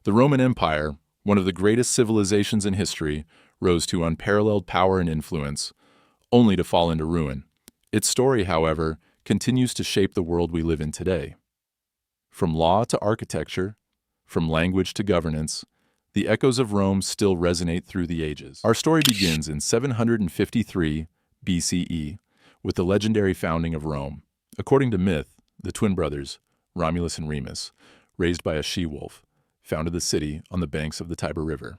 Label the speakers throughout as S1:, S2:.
S1: The Roman Empire, one of the greatest civilizations in history, rose to unparalleled power and influence, only to fall into ruin. Its story, however, continues to shape the world we live in today. From law to architecture, from language to governance, the echoes of Rome still resonate through the ages. Our story begins in 753 BCE with the legendary founding of Rome. According to myth, the twin brothers, Romulus and Remus, raised by a she-wolf, founded the city on the banks of the Tiber River.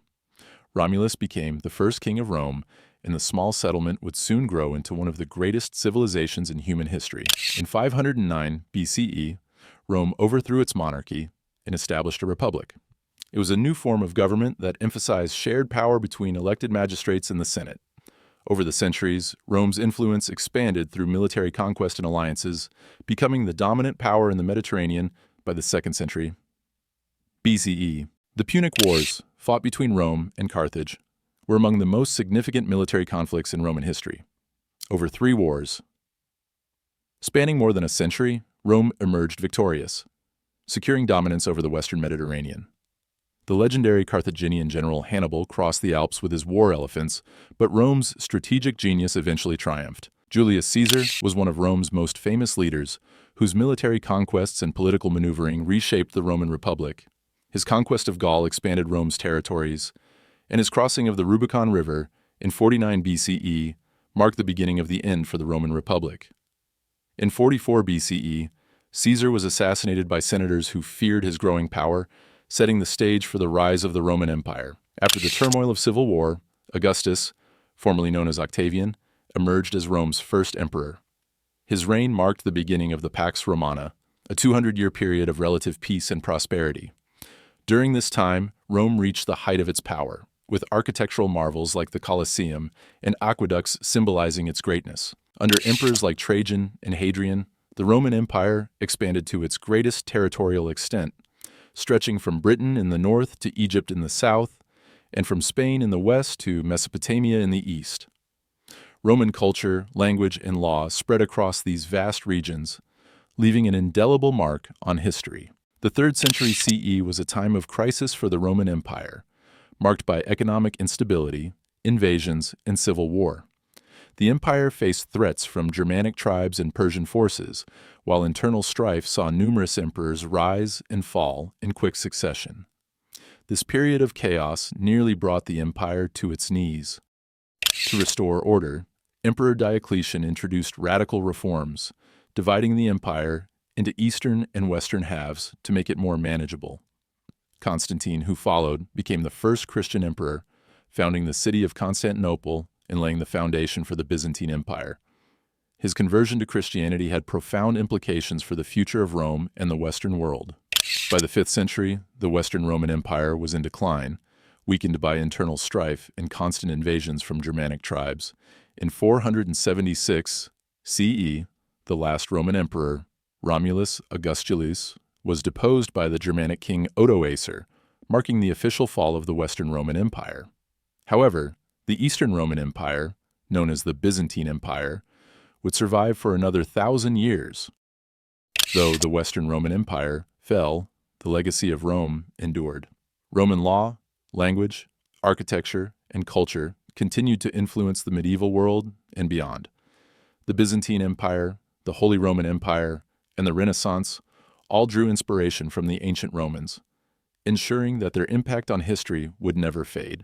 S1: Romulus became the first king of Rome, and the small settlement would soon grow into one of the greatest civilizations in human history. In 509 BCE, Rome overthrew its monarchy and established a republic. It was a new form of government that emphasized shared power between elected magistrates and the Senate. Over the centuries, Rome's influence expanded through military conquest and alliances, becoming the dominant power in the Mediterranean by the 2nd century BCE. The Punic Wars, fought between Rome and Carthage, were among the most significant military conflicts in Roman history. Over 3 wars, spanning more than a century, Rome emerged victorious, securing dominance over the Western Mediterranean. The legendary Carthaginian general Hannibal crossed the Alps with his war elephants, but Rome's strategic genius eventually triumphed. Julius Caesar was one of Rome's most famous leaders, whose military conquests and political maneuvering reshaped the Roman Republic. His conquest of Gaul expanded Rome's territories, and his crossing of the Rubicon River in 49 BCE marked the beginning of the end for the Roman Republic. In 44 BCE, Caesar was assassinated by senators who feared his growing power, setting the stage for the rise of the Roman Empire. After the turmoil of civil war, Augustus, formerly known as Octavian, emerged as Rome's first emperor. His reign marked the beginning of the Pax Romana, a 200-year period of relative peace and prosperity. During this time, Rome reached the height of its power, with architectural marvels like the Colosseum and aqueducts symbolizing its greatness. Under emperors like Trajan and Hadrian, the Roman Empire expanded to its greatest territorial extent, stretching from Britain in the north to Egypt in the south, and from Spain in the west to Mesopotamia in the east. Roman culture, language, and law spread across these vast regions, leaving an indelible mark on history. The 3rd century CE was a time of crisis for the Roman Empire, marked by economic instability, invasions, and civil war. The empire faced threats from Germanic tribes and Persian forces, while internal strife saw numerous emperors rise and fall in quick succession. This period of chaos nearly brought the empire to its knees. To restore order, Emperor Diocletian introduced radical reforms, dividing the empire into eastern and western halves to make it more manageable. Constantine, who followed, became the first Christian emperor, founding the city of Constantinople and laying the foundation for the Byzantine Empire. His conversion to Christianity had profound implications for the future of Rome and the Western world. By the 5th century, the Western Roman Empire was in decline, weakened by internal strife and constant invasions from Germanic tribes. In 476 CE, the last Roman emperor, Romulus Augustus, was deposed by the Germanic king Odoacer, marking the official fall of the Western Roman Empire. However, the Eastern Roman Empire, known as the Byzantine Empire, would survive for another 1,000 years. Though the Western Roman Empire fell, the legacy of Rome endured. Roman law, language, architecture, and culture continued to influence the medieval world and beyond. The Byzantine Empire, the Holy Roman Empire, and the Renaissance all drew inspiration from the ancient Romans, ensuring that their impact on history would never fade.